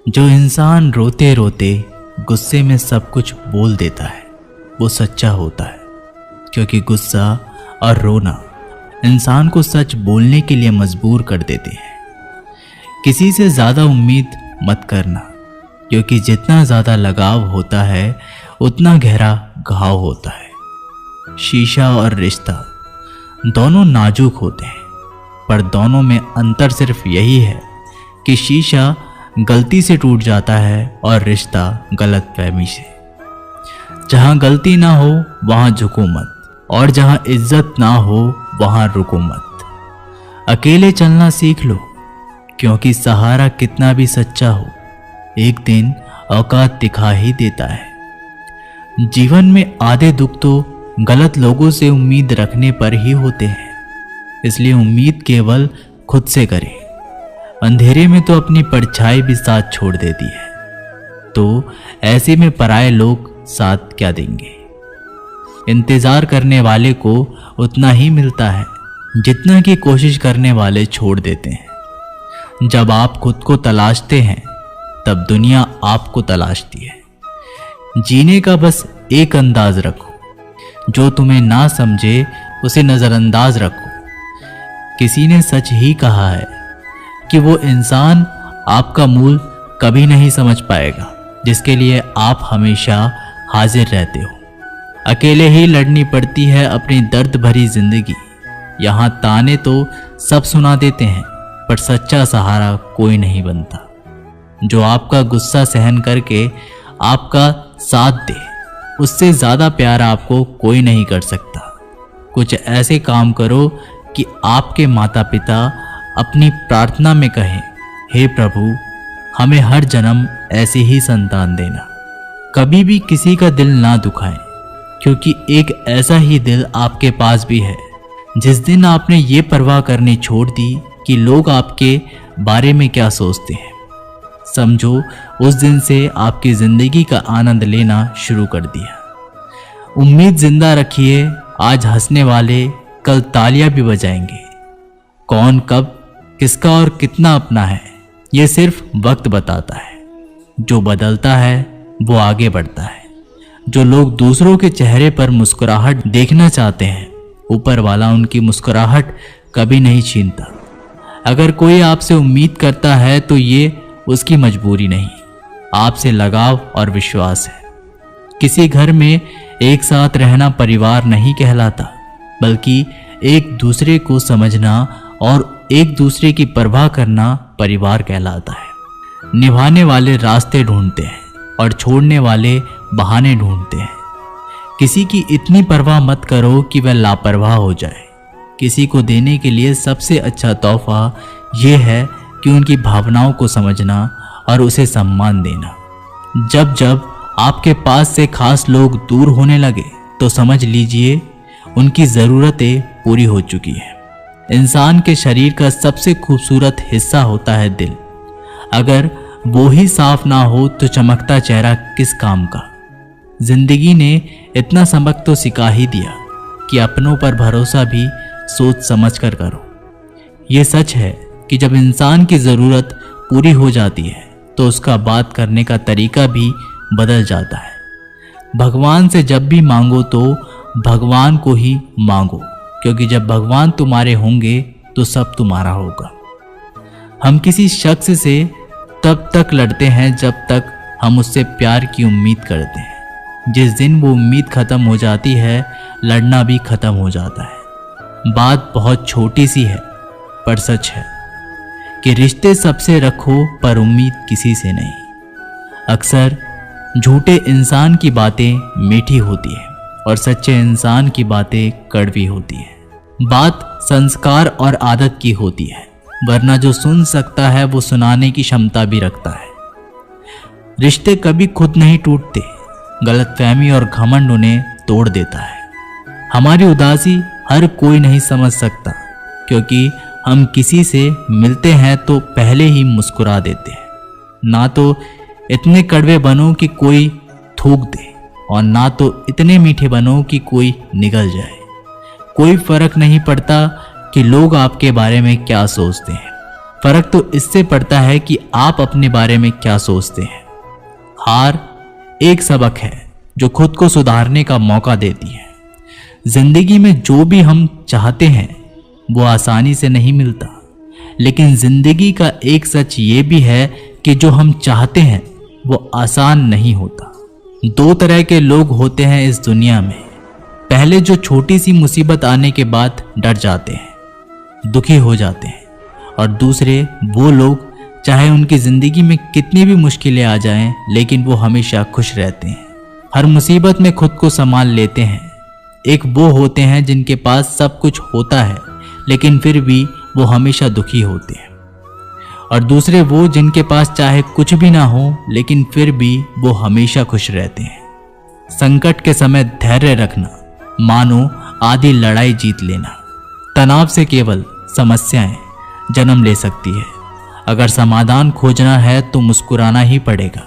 जो इंसान रोते रोते गुस्से में सब कुछ बोल देता है वो सच्चा होता है, क्योंकि गुस्सा और रोना इंसान को सच बोलने के लिए मजबूर कर देते हैं। किसी से ज़्यादा उम्मीद मत करना, क्योंकि जितना ज़्यादा लगाव होता है उतना गहरा घाव होता है। शीशा और रिश्ता दोनों नाजुक होते हैं, पर दोनों में अंतर सिर्फ यही है कि शीशा गलती से टूट जाता है और रिश्ता गलतफहमी से। जहां गलती ना हो वहां झुको मत, और जहां इज्जत ना हो वहां रुको मत। अकेले चलना सीख लो, क्योंकि सहारा कितना भी सच्चा हो एक दिन औकात दिखा ही देता है। जीवन में आधे दुख तो गलत लोगों से उम्मीद रखने पर ही होते हैं, इसलिए उम्मीद केवल खुद से करें। अंधेरे में तो अपनी परछाई भी साथ छोड़ देती है, तो ऐसे में पराये लोग साथ क्या देंगे। इंतजार करने वाले को उतना ही मिलता है जितना कि कोशिश करने वाले छोड़ देते हैं। जब आप खुद को तलाशते हैं तब दुनिया आपको तलाशती है। जीने का बस एक अंदाज रखो, जो तुम्हें ना समझे उसे नजरअंदाज रखो। किसी ने सच ही कहा है कि वो इंसान आपका मूल कभी नहीं समझ पाएगा जिसके लिए आप हमेशा हाजिर रहते हो। अकेले ही लड़नी पड़ती है अपनी दर्द भरी जिंदगी। यहाँ ताने तो सब सुना देते हैं, पर सच्चा सहारा कोई नहीं बनता। जो आपका गुस्सा सहन करके आपका साथ दे, उससे ज़्यादा प्यार आपको कोई नहीं कर सकता। कुछ ऐसे काम करो कि आपके माता पिता अपनी प्रार्थना में कहें, हे प्रभु हमें हर जन्म ऐसे ही संतान देना। कभी भी किसी का दिल ना दुखाएं, क्योंकि एक ऐसा ही दिल आपके पास भी है। जिस दिन आपने ये परवाह करनी छोड़ दी कि लोग आपके बारे में क्या सोचते हैं, समझो उस दिन से आपकी जिंदगी का आनंद लेना शुरू कर दिया। उम्मीद जिंदा रखिए, आज हंसने वाले कल तालियां भी बजाएंगे। कौन कब किसका और कितना अपना है ये सिर्फ वक्त बताता है। जो बदलता है वो आगे बढ़ता है। जो लोग दूसरों के चेहरे पर मुस्कुराहट देखना चाहते हैं, ऊपर वाला उनकी मुस्कुराहट कभी नहीं छीनता। अगर कोई आपसे उम्मीद करता है तो ये उसकी मजबूरी नहीं, आपसे लगाव और विश्वास है। किसी घर में एक साथ रहना परिवार नहीं कहलाता, बल्कि एक दूसरे को समझना और एक दूसरे की परवाह करना परिवार कहलाता है। निभाने वाले रास्ते ढूंढते हैं और छोड़ने वाले बहाने ढूंढते हैं। किसी की इतनी परवाह मत करो कि वह लापरवाह हो जाए। किसी को देने के लिए सबसे अच्छा तोहफा यह है कि उनकी भावनाओं को समझना और उसे सम्मान देना। जब जब आपके पास से खास लोग दूर होने लगे तो समझ लीजिए उनकी ज़रूरतें पूरी हो चुकी है। इंसान के शरीर का सबसे खूबसूरत हिस्सा होता है दिल। अगर वो ही साफ ना हो तो चमकता चेहरा किस काम का। जिंदगी ने इतना सबक तो सिखा ही दिया कि अपनों पर भरोसा भी सोच समझ कर करो। ये सच है कि जब इंसान की ज़रूरत पूरी हो जाती है तो उसका बात करने का तरीका भी बदल जाता है। भगवान से जब भी मांगो तो भगवान को ही मांगो, क्योंकि जब भगवान तुम्हारे होंगे तो सब तुम्हारा होगा। हम किसी शख्स से तब तक लड़ते हैं जब तक हम उससे प्यार की उम्मीद करते हैं। जिस दिन वो उम्मीद खत्म हो जाती है, लड़ना भी खत्म हो जाता है। बात बहुत छोटी सी है पर सच है कि रिश्ते सबसे रखो पर उम्मीद किसी से नहीं। अक्सर झूठे इंसान की बातें मीठी होती है और सच्चे इंसान की बातें कड़वी होती है। बात संस्कार और आदत की होती है, वरना जो सुन सकता है वो सुनाने की क्षमता भी रखता है। रिश्ते कभी खुद नहीं टूटते, गलतफहमी और घमंड उन्हें तोड़ देता है। हमारी उदासी हर कोई नहीं समझ सकता, क्योंकि हम किसी से मिलते हैं तो पहले ही मुस्कुरा देते हैं। ना तो इतने कड़वे बनो कि कोई थूक दे, और ना तो इतने मीठे बनो कि कोई निगल जाए। कोई फर्क नहीं पड़ता कि लोग आपके बारे में क्या सोचते हैं। फर्क तो इससे पड़ता है कि आप अपने बारे में क्या सोचते हैं। हार एक सबक है जो खुद को सुधारने का मौका देती है। जिंदगी में जो भी हम चाहते हैं वो आसानी से नहीं मिलता, लेकिन जिंदगी का एक सच ये भी है कि जो हम चाहते हैं वो आसान नहीं होता। दो तरह के लोग होते हैं इस दुनिया में। पहले जो छोटी सी मुसीबत आने के बाद डर जाते हैं, दुखी हो जाते हैं, और दूसरे वो लोग चाहे उनकी जिंदगी में कितनी भी मुश्किलें आ जाएं, लेकिन वो हमेशा खुश रहते हैं, हर मुसीबत में खुद को संभाल लेते हैं। एक वो होते हैं जिनके पास सब कुछ होता है लेकिन फिर भी वो हमेशा दुखी होते हैं, और दूसरे वो जिनके पास चाहे कुछ भी ना हो लेकिन फिर भी वो हमेशा खुश रहते हैं। संकट के समय धैर्य रखना मानो आधी लड़ाई जीत लेना। तनाव से केवल समस्याएं जन्म ले सकती है। अगर समाधान खोजना है तो मुस्कुराना ही पड़ेगा।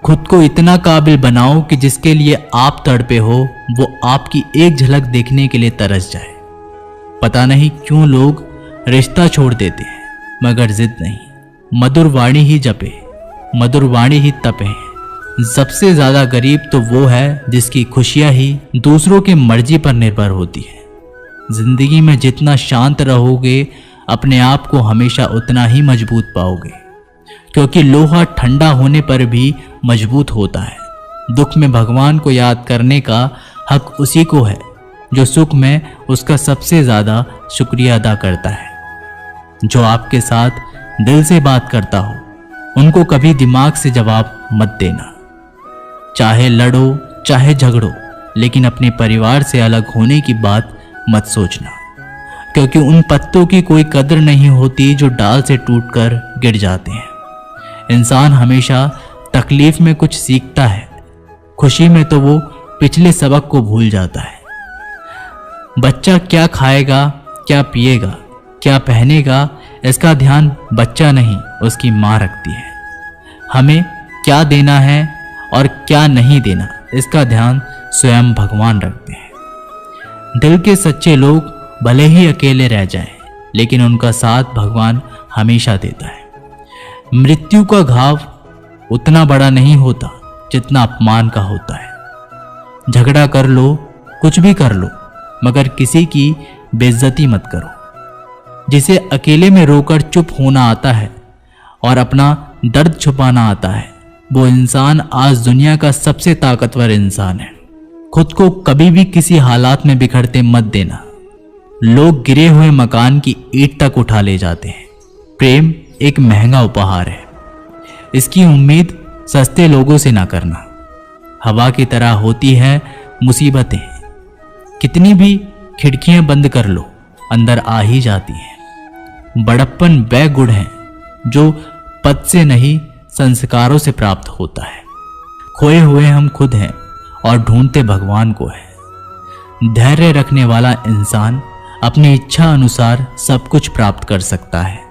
खुद को इतना काबिल बनाओ कि जिसके लिए आप तड़पे हो वो आपकी एक झलक देखने के लिए तरस जाए। पता नहीं क्यों लोग रिश्ता छोड़ देते हैं, मगर जिद नहीं। मधुर वाणी ही जपे, मधुर वाणी ही तपे। सबसे ज्यादा गरीब तो वो है जिसकी खुशियां ही दूसरों की मर्जी पर निर्भर होती है। जिंदगी में जितना शांत रहोगे अपने आप को हमेशा उतना ही मजबूत पाओगे, क्योंकि लोहा ठंडा होने पर भी मजबूत होता है। दुख में भगवान को याद करने का हक उसी को है जो सुख में उसका सबसे ज्यादा शुक्रिया अदा करता है। जो आपके साथ दिल से बात करता हो उनको कभी दिमाग से जवाब मत देना। चाहे लड़ो चाहे झगड़ो, लेकिन अपने परिवार से अलग होने की बात मत सोचना, क्योंकि उन पत्तों की कोई कदर नहीं होती जो डाल से टूटकर गिर जाते हैं। इंसान हमेशा तकलीफ में कुछ सीखता है, खुशी में तो वो पिछले सबक को भूल जाता है। बच्चा क्या खाएगा, क्या पिएगा, क्या पहनेगा, इसका ध्यान बच्चा नहीं उसकी माँ रखती है। हमें क्या देना है और क्या नहीं देना, इसका ध्यान स्वयं भगवान रखते हैं। दिल के सच्चे लोग भले ही अकेले रह जाएं, लेकिन उनका साथ भगवान हमेशा देता है। मृत्यु का घाव उतना बड़ा नहीं होता जितना अपमान का होता है। झगड़ा कर लो, कुछ भी कर लो, मगर किसी की बेइज्जती मत करो। जिसे अकेले में रोकर चुप होना आता है और अपना दर्द छुपाना आता है, वो इंसान आज दुनिया का सबसे ताकतवर इंसान है। खुद को कभी भी किसी हालात में बिखरते मत देना। लोग गिरे हुए मकान की ईंट तक उठा ले जाते हैं। प्रेम एक महंगा उपहार है, इसकी उम्मीद सस्ते लोगों से ना करना। हवा की तरह होती है मुसीबतें, कितनी भी खिड़कियां बंद कर लो अंदर आ ही जाती हैं। बड़प्पन वह गुण है जो पद से नहीं संस्कारों से प्राप्त होता है। खोए हुए हम खुद हैं और ढूंढते भगवान को है। धैर्य रखने वाला इंसान अपनी इच्छा अनुसार सब कुछ प्राप्त कर सकता है।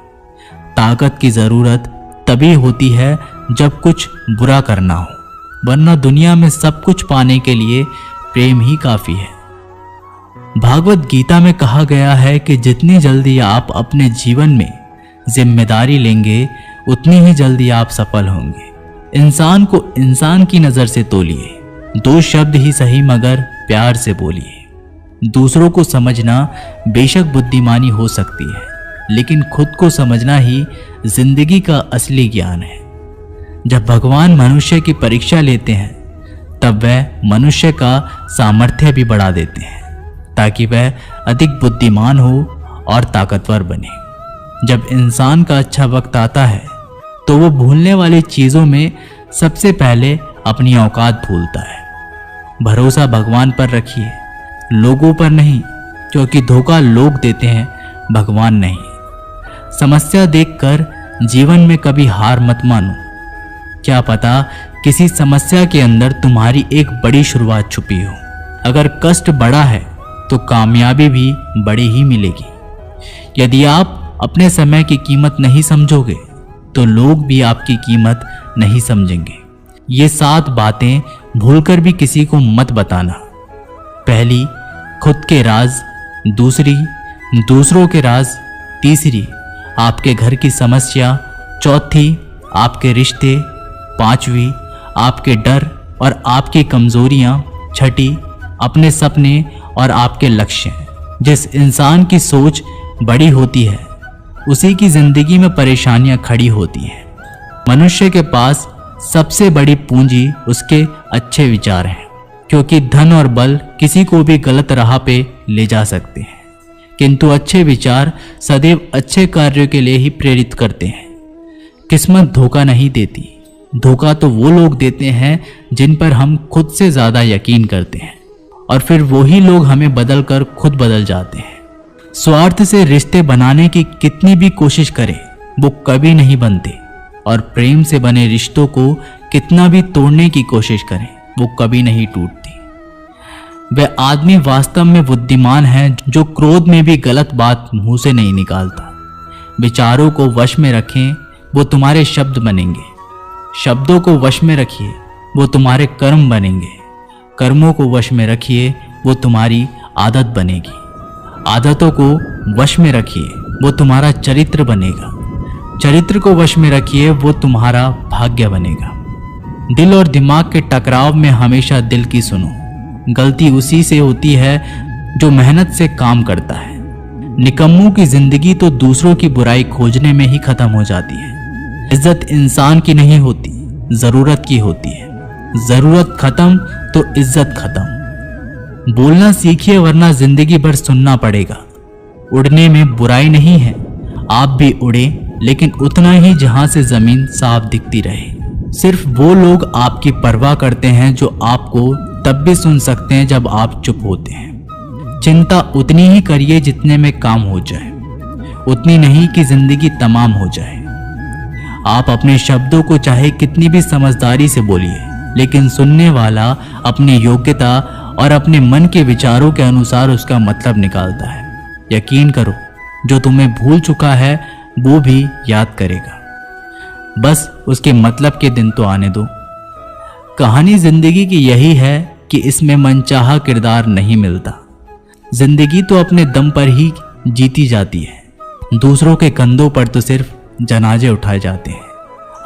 ताकत की जरूरत तभी होती है जब कुछ बुरा करना हो, वरना दुनिया में सब कुछ पाने के लिए प्रेम ही काफी है। भागवत गीता में कहा गया है कि जितनी जल्दी आप अपने जीवन में जिम्मेदारी लेंगे उतनी ही जल्दी आप सफल होंगे। इंसान को इंसान की नजर से तोलिए। 2 शब्द ही सही मगर प्यार से बोलिए। दूसरों को समझना बेशक बुद्धिमानी हो सकती है, लेकिन खुद को समझना ही जिंदगी का असली ज्ञान है। जब भगवान मनुष्य की परीक्षा लेते हैं तब वह मनुष्य का सामर्थ्य भी बढ़ा देते हैं, ताकि वह अधिक बुद्धिमान हो और ताकतवर बने। जब इंसान का अच्छा वक्त आता है तो वो भूलने वाली चीजों में सबसे पहले अपनी औकात भूलता है। भरोसा भगवान पर रखिए, लोगों पर नहीं, क्योंकि धोखा लोग देते हैं, भगवान नहीं। समस्या देखकर जीवन में कभी हार मत मानो। क्या पता किसी समस्या के अंदर तुम्हारी एक बड़ी शुरुआत छुपी हो। अगर कष्ट बड़ा है तो कामयाबी भी बड़ी ही मिलेगी। यदि आप अपने समय की कीमत नहीं समझोगे तो लोग भी आपकी कीमत नहीं समझेंगे। ये 7 बातें भूलकर भी किसी को मत बताना। पहली, खुद के राज। दूसरी, दूसरों के राज। तीसरी, आपके घर की समस्या, चौथी आपके रिश्ते, पांचवी आपके डर और आपकी कमजोरियां, छठी अपने सपने और आपके लक्ष्य। जिस इंसान की सोच बड़ी होती है उसी की जिंदगी में परेशानियां खड़ी होती हैं। मनुष्य के पास सबसे बड़ी पूंजी उसके अच्छे विचार हैं, क्योंकि धन और बल किसी को भी गलत राह पे ले जा सकते हैं, किंतु अच्छे विचार सदैव अच्छे कार्यों के लिए ही प्रेरित करते हैं। किस्मत धोखा नहीं देती, धोखा तो वो लोग देते हैं जिन पर हम खुद से ज्यादा यकीन करते हैं, और फिर वही लोग हमें बदल कर खुद बदल जाते हैं। स्वार्थ से रिश्ते बनाने की कितनी भी कोशिश करें वो कभी नहीं बनते, और प्रेम से बने रिश्तों को कितना भी तोड़ने की कोशिश करें वो कभी नहीं टूटती। वह आदमी वास्तव में बुद्धिमान है जो क्रोध में भी गलत बात मुंह से नहीं निकालता। विचारों को वश में रखें, वो तुम्हारे शब्द बनेंगे। शब्दों को वश में रखिए, वो तुम्हारे कर्म बनेंगे। कर्मों को वश में रखिए, वो तुम्हारी आदत बनेगी। आदतों को वश में रखिए, वो तुम्हारा चरित्र बनेगा। चरित्र को वश में रखिए, वो तुम्हारा भाग्य बनेगा। दिल और दिमाग के टकराव में हमेशा दिल की सुनो। गलती उसी से होती है जो मेहनत से काम करता है। निकम्मों की जिंदगी तो दूसरों की बुराई खोजने में ही खत्म हो जाती है। इज्जत इंसान की नहीं होती, जरूरत की होती है। जरूरत खत्म तो इज्जत खत्म। बोलना सीखिए, वरना जिंदगी भर सुनना पड़ेगा। उड़ने में बुराई नहीं है, आप भी उड़े, लेकिन उतना ही जहां से जमीन साफ दिखती रहे। सिर्फ वो लोग आपकी परवाह करते हैं जो आपको तब भी सुन सकते हैं जब आप चुप होते हैं। चिंता उतनी ही करिए जितने में काम हो जाए, उतनी नहीं कि जिंदगी तमाम हो जाए। आप अपने शब्दों को चाहे कितनी भी समझदारी से बोलिए, लेकिन सुनने वाला अपनी योग्यता और अपने मन के विचारों के अनुसार उसका मतलब निकालता है। यकीन करो, जो तुम्हें भूल चुका है वो भी याद करेगा, बस उसके मतलब के दिन तो आने दो। कहानी जिंदगी की यही है कि इसमें मनचाहा किरदार नहीं मिलता। जिंदगी तो अपने दम पर ही जीती जाती है। दूसरों के कंधों पर तो सिर्फ जनाजे उठाए जाते हैं।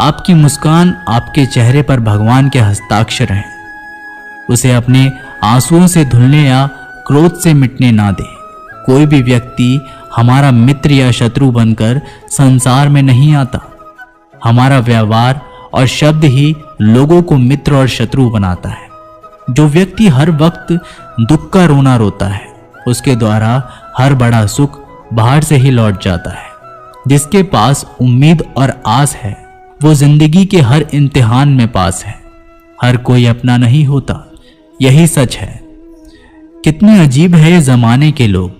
आपकी मुस्कान आपके चेहरे पर भगवान के हस्ताक्षर हैं। उसे अपने आंसुओं से धुलने या क्रोध से मिटने ना दे। कोई भी व्यक्ति हमारा मित्र या शत्रु बनकर संसार में नहीं आता। हमारा व्यवहार और शब्द ही लोगों को मित्र और शत्रु बनाता है। जो व्यक्ति हर वक्त दुख का रोना रोता है, उसके द्वारा हर बड़ा सुख बाहर से ही लौट जाता है। जिसके पास उम्मीद और आस है, वो जिंदगी के हर इम्तिहान में पास है। हर कोई अपना नहीं होता, यही सच है। कितने अजीब है ये जमाने के लोग,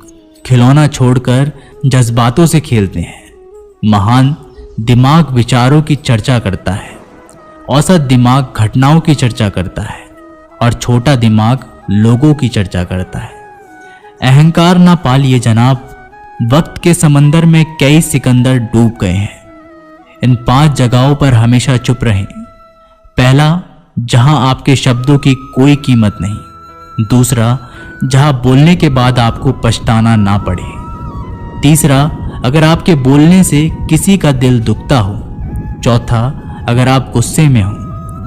खिलौना छोड़कर जज्बातों से खेलते हैं। महान दिमाग विचारों की चर्चा करता है, औसत दिमाग घटनाओं की चर्चा करता है, और छोटा दिमाग लोगों की चर्चा करता है। अहंकार ना पालिए जनाब, वक्त के समंदर में कई सिकंदर डूब गए हैं। इन 5 जगहों पर हमेशा चुप रहें। पहला, जहां आपके शब्दों की कोई कीमत नहीं। दूसरा, जहां बोलने के बाद आपको पछताना ना पड़े। तीसरा, अगर आपके बोलने से किसी का दिल दुखता हो। चौथा, अगर आप गुस्से में हो,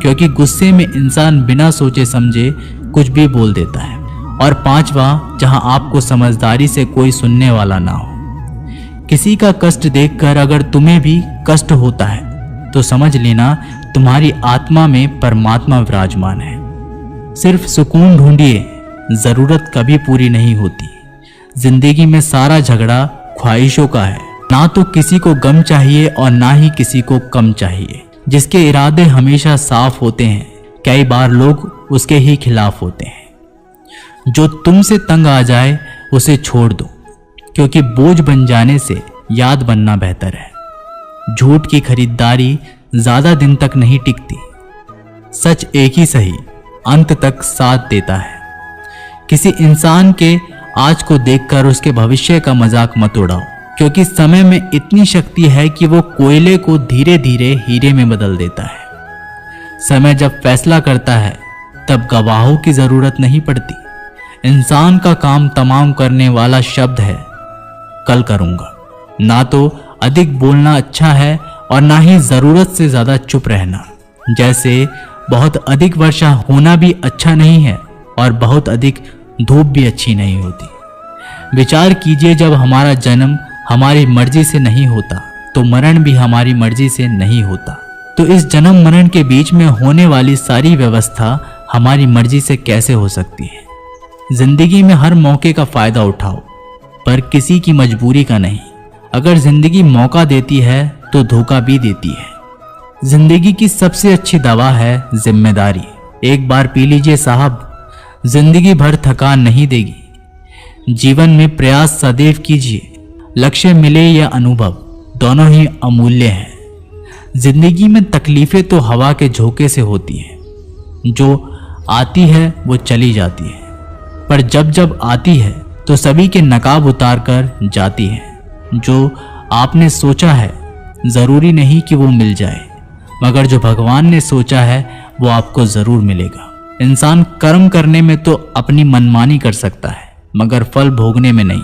क्योंकि गुस्से में इंसान बिना सोचे समझे कुछ भी बोल देता है। और पांचवा, जहां आपको समझदारी से कोई सुनने वाला ना हो। किसी का कष्ट देखकर अगर तुम्हें भी कष्ट होता है तो समझ लेना तुम्हारी आत्मा में परमात्मा विराजमान है। सिर्फ सुकून ढूंढिए, जरूरत कभी पूरी नहीं होती। जिंदगी में सारा झगड़ा ख्वाहिशों का है। ना तो किसी को गम चाहिए और ना ही किसी को कम चाहिए। जिसके इरादे हमेशा साफ होते हैं, कई बार लोग उसके ही खिलाफ होते हैं। जो तुमसे तंग आ जाए उसे छोड़ दो, क्योंकि बोझ बन जाने से याद बनना बेहतर है। झूठ की खरीदारी ज्यादा दिन तक नहीं टिकती। सच एक ही सही अंत तक साथ देता है। किसी इंसान के आज को देखकर उसके भविष्य का मजाक मत उड़ाओ, क्योंकि समय में इतनी शक्ति है कि वो कोयले को धीरे धीरे हीरे में बदल देता है। समय जब फैसला करता है तब गवाहों की जरूरत नहीं पड़ती। इंसान का काम तमाम करने वाला शब्द है कल करूंगा, ना तो अधिक बोलना अच्छा है और ना ही जरूरत से ज्यादा चुप रहना। जैसे बहुत अधिक वर्षा होना भी अच्छा नहीं है और बहुत अधिक धूप भी अच्छी नहीं होती। विचार कीजिए, जब हमारा जन्म हमारी मर्जी से नहीं होता तो मरण भी हमारी मर्जी से नहीं होता। तो इस जन्म मरण के बीच में होने वाली सारी व्यवस्था हमारी मर्जी से कैसे हो सकती है? जिंदगी में हर मौके का फायदा उठाओ, पर किसी की मजबूरी का नहीं। अगर जिंदगी मौका देती है तो धोखा भी देती है। जिंदगी की सबसे अच्छी दवा है जिम्मेदारी। एक बार पी लीजिए साहब, जिंदगी भर थकान नहीं देगी। जीवन में प्रयास सदैव कीजिए, लक्ष्य मिले या अनुभव, दोनों ही अमूल्य हैं। जिंदगी में तकलीफें तो हवा के झोंके से होती हैं, जो आती है वो चली जाती है, पर जब जब आती है तो सभी के नकाब उतार कर जाती है। जो आपने सोचा है जरूरी नहीं कि वो मिल जाए, मगर जो भगवान ने सोचा है वो आपको जरूर मिलेगा। इंसान कर्म करने में तो अपनी मनमानी कर सकता है, मगर फल भोगने में नहीं।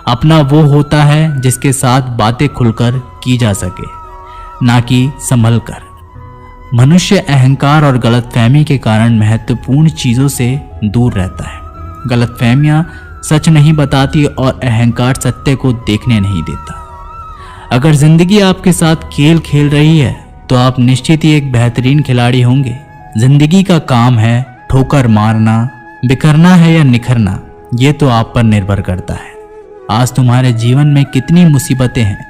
अपना वो होता है जिसके साथ बातें खुलकर की जा सके, ना कि संभल कर। मनुष्य अहंकार और गलतफहमी के कारण महत्वपूर्ण चीजों से दूर रहता है। गलतफहमियां सच नहीं बताती और अहंकार सत्य को देखने नहीं देता। अगर जिंदगी आपके साथ खेल खेल रही है तो आप निश्चित ही एक बेहतरीन खिलाड़ी होंगे। जिंदगी का काम है ठोकर मारना, बिखरना है या निखरना, ये तो आप पर निर्भर करता है। आज तुम्हारे जीवन में कितनी मुसीबतें हैं,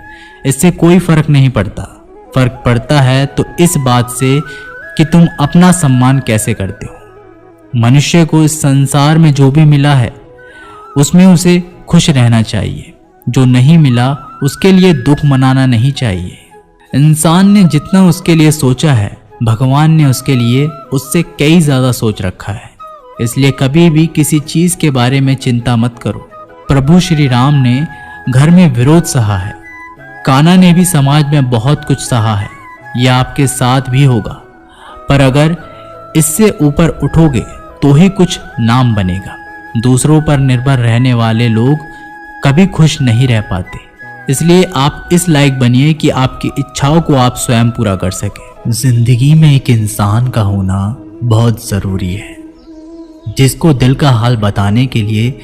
इससे कोई फर्क नहीं पड़ता। फर्क पड़ता है तो इस बात से कि तुम अपना सम्मान कैसे करते हो। मनुष्य को इस संसार में जो भी मिला है उसमें उसे खुश रहना चाहिए। जो नहीं मिला उसके लिए दुख मनाना नहीं चाहिए। इंसान ने जितना उसके लिए सोचा है, भगवान ने उसके लिए उससे कई ज्यादा सोच रखा है। इसलिए कभी भी किसी चीज के बारे में चिंता मत करो। प्रभु श्री राम ने घर में विरोध सहा है, कान्हा ने भी समाज में बहुत कुछ सहा है। यह आपके साथ भी होगा, पर अगर इससे ऊपर उठोगे तो ही कुछ नाम बनेगा। दूसरों पर निर्भर रहने वाले लोग कभी खुश नहीं रह पाते। इसलिए आप इस लायक बनिए कि आपकी इच्छाओं को आप स्वयं पूरा कर सके। जिंदगी में एक इंसान का होना बहुत जरूरी है, जिसको दिल का हाल बताने के लिए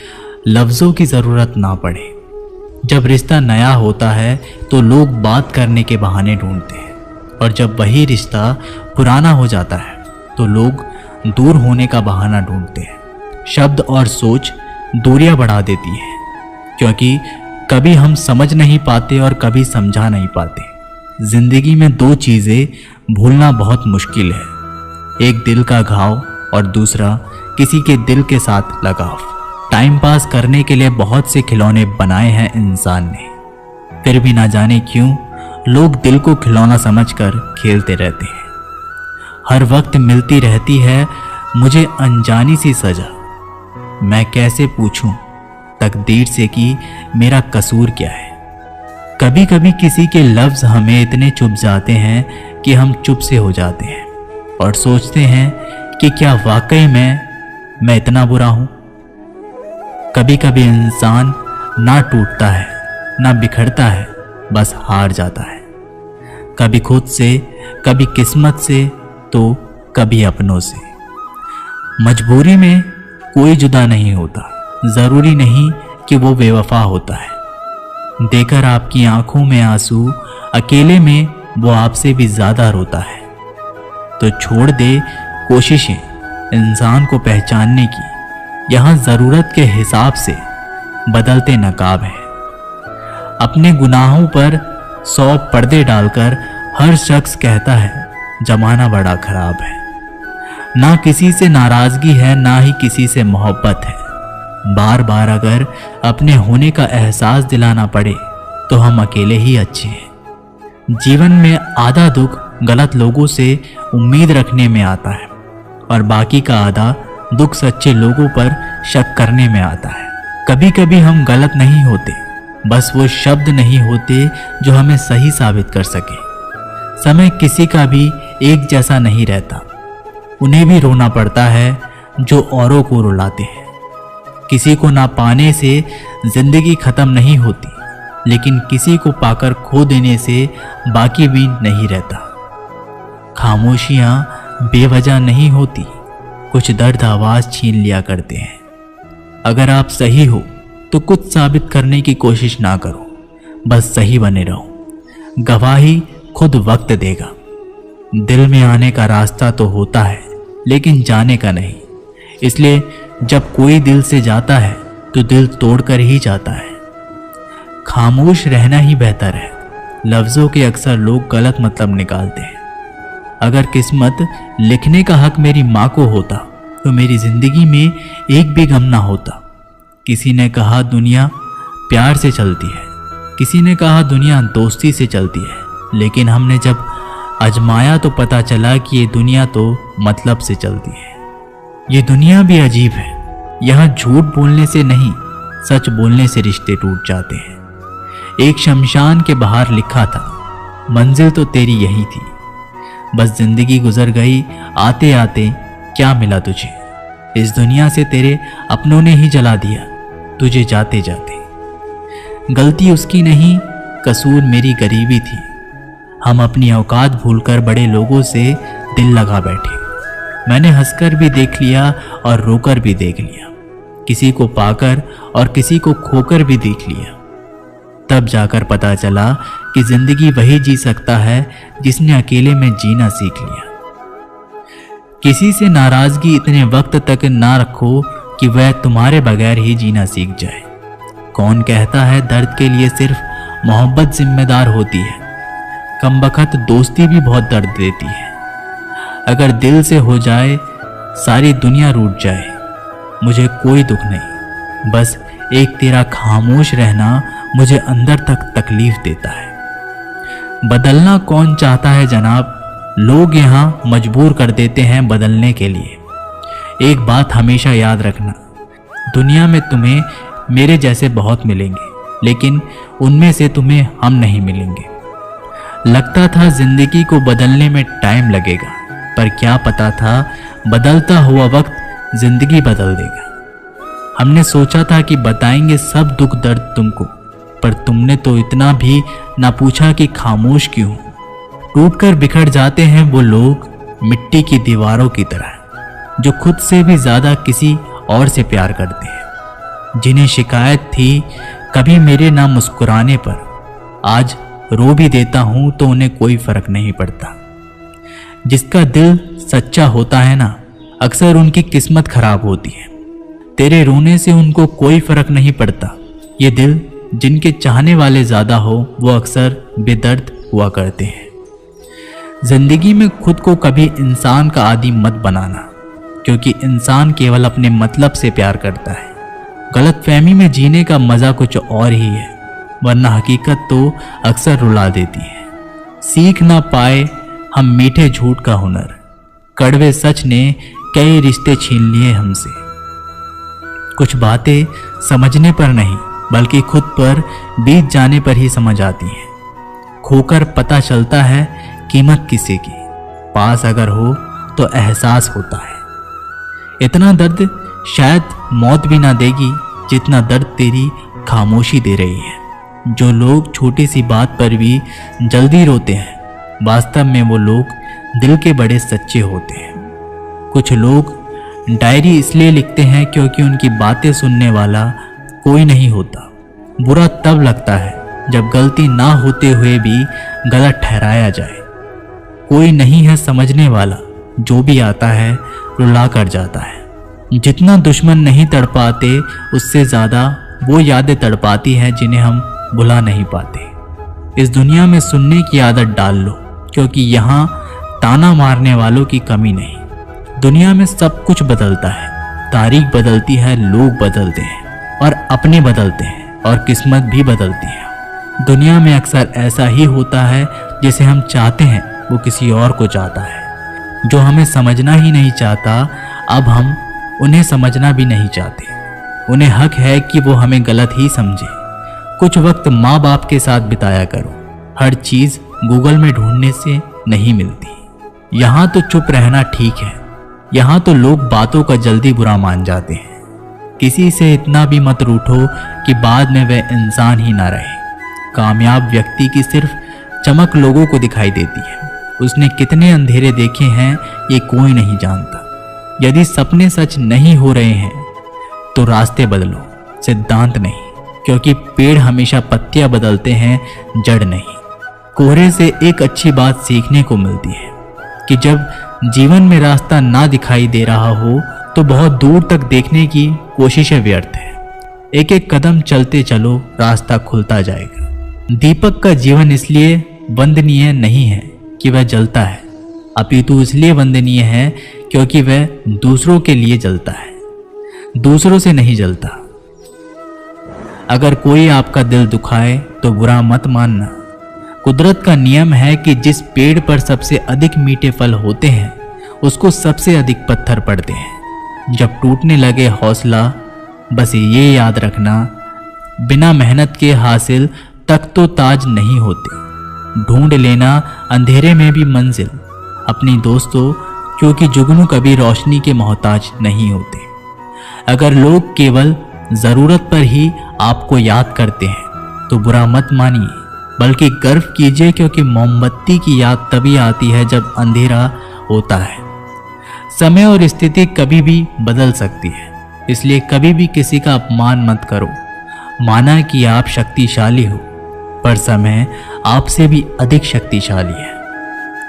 लफ्जों की जरूरत ना पड़े। जब रिश्ता नया होता है तो लोग बात करने के बहाने ढूंढते हैं, और जब वही रिश्ता पुराना हो जाता है तो लोग दूर होने का बहाना ढूंढते हैं। शब्द और सोच दूरियां बढ़ा देती है, क्योंकि कभी हम समझ नहीं पाते और कभी समझा नहीं पाते। जिंदगी में दो चीजें भूलना बहुत मुश्किल है, एक दिल का घाव और दूसरा किसी के दिल के साथ लगाव। टाइम पास करने के लिए बहुत से खिलौने बनाए हैं इंसान ने, फिर भी ना जाने क्यों लोग दिल को खिलौना समझकर खेलते रहते हैं। हर वक्त मिलती रहती है मुझे अनजानी सी सजा, मैं कैसे पूछूं तकदीर से कि मेरा कसूर क्या है। कभी कभी किसी के लफ्ज हमें इतने चुभ जाते हैं कि हम चुप से हो जाते हैं और सोचते हैं कि क्या वाकई में मैं इतना बुरा हूं। कभी कभी इंसान ना टूटता है ना बिखरता है, बस हार जाता है। कभी खुद से, कभी किस्मत से, तो कभी अपनों से। मजबूरी में कोई जुदा नहीं होता, जरूरी नहीं कि वो बेवफा होता है। देकर आपकी आंखों में आंसू, अकेले में वो आपसे भी ज्यादा रोता है। तो छोड़ दे कोशिशें इंसान को पहचानने की, यहां जरूरत के हिसाब से बदलते नकाब है। अपने गुनाहों पर 100 पर्दे डालकर हर शख्स कहता है जमाना बड़ा खराब है। ना किसी से नाराजगी है, ना ही किसी से मोहब्बत है। बार बार अगर अपने होने का एहसास दिलाना पड़े तो हम अकेले ही अच्छे हैं। जीवन में आधा दुख गलत लोगों से उम्मीद रखने में आता है, और बाकी का आधा दुख सच्चे लोगों पर शक करने में आता है। कभी कभी हम गलत नहीं होते, बस वो शब्द नहीं होते जो हमें सही साबित कर सके। समय किसी का भी एक जैसा नहीं रहता, उन्हें भी रोना पड़ता है जो औरों को रुलाते हैं। किसी को ना पाने से जिंदगी खत्म नहीं होती, लेकिन किसी को पाकर खो देने से बाकी भी नहीं रहता। खामोशियां बेवजह नहीं होती, कुछ दर्द आवाज छीन लिया करते हैं। अगर आप सही हो तो कुछ साबित करने की कोशिश ना करो, बस सही बने रहो। गवाही खुद वक्त देगा। दिल में आने का रास्ता तो होता है, लेकिन जाने का नहीं। इसलिए जब कोई दिल से जाता है तो दिल तोड़कर ही जाता है। खामोश रहना ही बेहतर है। लफ्जों के अक्सर लोग गलत मतलब निकालते हैं। अगर किस्मत लिखने का हक मेरी माँ को होता तो मेरी जिंदगी में एक भी गम ना होता। किसी ने कहा दुनिया प्यार से चलती है, किसी ने कहा दुनिया दोस्ती से चलती है, लेकिन हमने जब आजमाया तो पता चला कि ये दुनिया तो मतलब से चलती है। ये दुनिया भी अजीब है। यहाँ झूठ बोलने से नहीं, सच बोलने से रिश्ते टूट जाते हैं। एक शमशान के बाहर लिखा था, मंजिल तो तेरी यही थी, बस जिंदगी गुजर गई आते आते। क्या मिला तुझे? इस दुनिया से तेरे अपनों ने ही जला दिया तुझे जाते जाते। गलती उसकी नहीं, कसूर मेरी गरीबी थी। हम अपनी औकात भूलकर बड़े लोगों से दिल लगा बैठे। मैंने हंसकर भी देख लिया और रोकर भी देख लिया, किसी को पाकर और किसी को खोकर भी देख लिया। तब जाकर पता चला कि जिंदगी वही जी सकता है जिसने अकेले में जीना सीख लिया। किसी से नाराजगी इतने वक्त तक ना रखो कि वह तुम्हारे बगैर ही जीना सीख जाए। कौन कहता है दर्द के लिए सिर्फ मोहब्बत जिम्मेदार होती है? कमबख्त दोस्ती भी बहुत दर्द देती है। अगर दिल से हो जाए सारी दुनिया रूठ जाए, मुझे कोई दुख नहीं, बस एक तेरा खामोश रहना मुझे अंदर तक तकलीफ देता है। बदलना कौन चाहता है जनाब? लोग यहाँ मजबूर कर देते हैं बदलने के लिए। एक बात हमेशा याद रखना, दुनिया में तुम्हें मेरे जैसे बहुत मिलेंगे, लेकिन उनमें से तुम्हें हम नहीं मिलेंगे। लगता था जिंदगी को बदलने में टाइम लगेगा, पर क्या पता था बदलता हुआ वक्त जिंदगी बदल देगा। हमने सोचा था कि बताएंगे सब दुख दर्द तुमको, पर तुमने तो इतना भी ना पूछा कि खामोश क्यों। टूटकर बिखर जाते हैं वो लोग मिट्टी की दीवारों की तरह, जो खुद से भी ज्यादा किसी और से प्यार करते हैं। जिन्हें शिकायत थी कभी मेरे ना मुस्कुराने पर, आज रो भी देता हूं तो उन्हें कोई फर्क नहीं पड़ता। जिसका दिल सच्चा होता है ना, अक्सर उनकी किस्मत खराब होती है। तेरे रोने से उनको कोई फर्क नहीं पड़ता। ये दिल जिनके चाहने वाले ज्यादा हो वो अक्सर बेदर्द हुआ करते हैं। जिंदगी में खुद को कभी इंसान का आदी मत बनाना, क्योंकि इंसान केवल अपने मतलब से प्यार करता है। गलतफहमी में जीने का मजा कुछ और ही है, वरना हकीकत तो अक्सर रुला देती है। सीख ना पाए हम मीठे झूठ का हुनर, कड़वे सच ने कई रिश्ते छीन लिए हमसे। कुछ बातें समझने पर नहीं बल्कि खुद पर बीत जाने पर ही समझ आती हैं। खोकर पता चलता है कीमत किसी की, पास अगर हो तो एहसास होता है। इतना दर्द शायद मौत भी ना देगी जितना दर्द तेरी खामोशी दे रही है। जो लोग छोटी सी बात पर भी जल्दी रोते हैं, वास्तव में वो लोग दिल के बड़े सच्चे होते हैं। कुछ लोग डायरी इसलिए लिखते हैं क्योंकि उनकी बातें सुनने वाला कोई नहीं होता। बुरा तब लगता है जब गलती ना होते हुए भी गलत ठहराया जाए। कोई नहीं है समझने वाला, जो भी आता है रुला कर जाता है। जितना दुश्मन नहीं तड़पाते, उससे ज़्यादा वो यादें तड़पाती हैं जिन्हें हम भुला नहीं पाते। इस दुनिया में सुनने की आदत डाल लो, क्योंकि यहाँ ताना मारने वालों की कमी नहीं। दुनिया में सब कुछ बदलता है, तारीख बदलती है, लोग बदलते हैं और अपने बदलते हैं और किस्मत भी बदलती है। दुनिया में अक्सर ऐसा ही होता है, जिसे हम चाहते हैं वो किसी और को चाहता है। जो हमें समझना ही नहीं चाहता, अब हम उन्हें समझना भी नहीं चाहते। उन्हें हक है कि वो हमें गलत ही समझे। कुछ वक्त माँ बाप के साथ बिताया करो। हर चीज़ गूगल में ढूंढने से नहीं मिलती। यहाँ तो चुप रहना ठीक है। यहाँ तो लोग बातों का जल्दी बुरा मान जाते हैं। किसी से इतना भी मत रूठो कि बाद में वह इंसान ही ना रहे। कामयाब व्यक्ति की सिर्फ चमक लोगों को दिखाई देती है। उसने कितने अंधेरे देखे हैं ये कोई नहीं जानता। यदि सपने सच नहीं हो रहे हैं तो रास्ते बदलो, सिद्धांत नहीं, क्योंकि पेड़ हमेशा पत्तियां बदलते हैं, जड़ नहीं। कोहरे से एक अच्छी बात सीखने को मिलती है कि जब जीवन में रास्ता ना दिखाई दे रहा हो तो बहुत दूर तक देखने की कोशिशें व्यर्थ है। एक एक कदम चलते चलो, रास्ता खुलता जाएगा। दीपक का जीवन इसलिए वंदनीय नहीं है कि वह जलता है, अपितु इसलिए वंदनीय है क्योंकि वह दूसरों के लिए जलता है, दूसरों से नहीं जलता। अगर कोई आपका दिल दुखाए तो बुरा मत मानना। कुदरत का नियम है कि जिस पेड़ पर सबसे अधिक मीठे फल होते हैं उसको सबसे अधिक पत्थर पड़ते हैं। जब टूटने लगे हौसला, बस ये याद रखना, बिना मेहनत के हासिल तक तो ताज नहीं होते। ढूंढ लेना अंधेरे में भी मंजिल अपनी दोस्तों, क्योंकि जुगनू कभी रोशनी के मोहताज नहीं होते। अगर लोग केवल जरूरत पर ही आपको याद करते हैं तो बुरा मत मानिए, बल्कि गर्व कीजिए, क्योंकि मोमबत्ती की याद तभी आती है जब अंधेरा होता है। समय और स्थिति कभी भी बदल सकती है, इसलिए कभी भी किसी का अपमान मत करो। माना कि आप शक्तिशाली हो, पर समय आपसे भी अधिक शक्तिशाली है।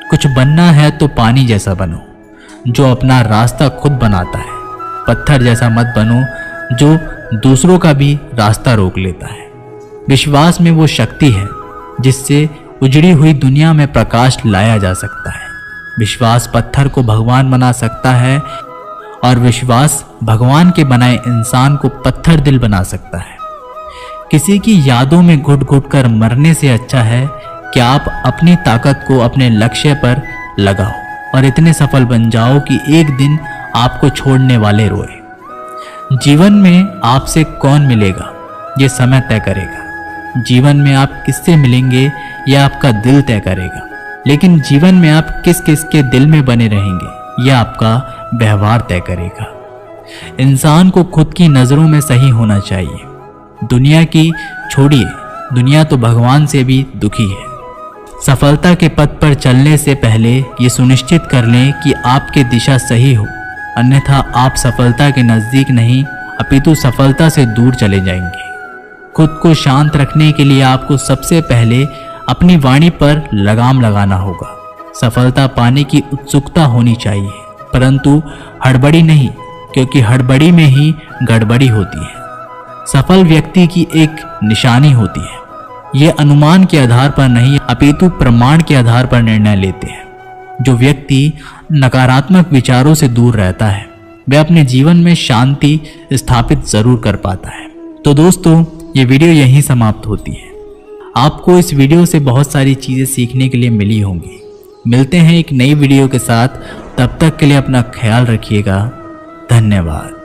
कुछ बनना है तो पानी जैसा बनो, जो अपना रास्ता खुद बनाता है। पत्थर जैसा मत बनो जो दूसरों का भी रास्ता रोक लेता है। विश्वास में वो शक्ति है जिससे उजड़ी हुई दुनिया में प्रकाश लाया जा सकता है। विश्वास पत्थर को भगवान बना सकता है और विश्वास भगवान के बनाए इंसान को पत्थर दिल बना सकता है। किसी की यादों में घुट घुट कर मरने से अच्छा है कि आप अपनी ताकत को अपने लक्ष्य पर लगाओ और इतने सफल बन जाओ कि एक दिन आपको छोड़ने वाले रोए। जीवन में आपसे कौन मिलेगा ये समय तय करेगा। जीवन में आप किससे मिलेंगे यह आपका दिल तय करेगा। लेकिन जीवन में आप किस किस के दिल में बने रहेंगे यह आपका व्यवहार तय करेगा। इंसान को खुद की नजरों में सही होना चाहिए। दुनिया की छोड़िए, दुनिया तो भगवान से भी दुखी है। सफलता के पथ पर चलने से पहले ये सुनिश्चित कर लें कि आपकी दिशा सही हो, अन्यथा आप सफलता के नजदीक नहीं अपितु सफलता से दूर चले जाएंगे। खुद को शांत रखने के लिए आपको सबसे पहले अपनी वाणी पर लगाम लगाना होगा। सफलता पाने की उत्सुकता होनी चाहिए, परंतु हड़बड़ी नहीं, क्योंकि हड़बड़ी में ही गड़बड़ी होती है। सफल व्यक्ति की एक निशानी होती है। ये अनुमान के आधार पर नहीं अपितु प्रमाण के आधार पर निर्णय लेते हैं। जो व्यक्ति नकारात्मक विचारों से दूर रहता है वह अपने जीवन में शांति स्थापित जरूर कर पाता है। तो दोस्तों, ये वीडियो यहीं समाप्त होती है। आपको इस वीडियो से बहुत सारी चीज़ें सीखने के लिए मिली होंगी। मिलते हैं एक नई वीडियो के साथ, तब तक के लिए अपना ख्याल रखिएगा। धन्यवाद।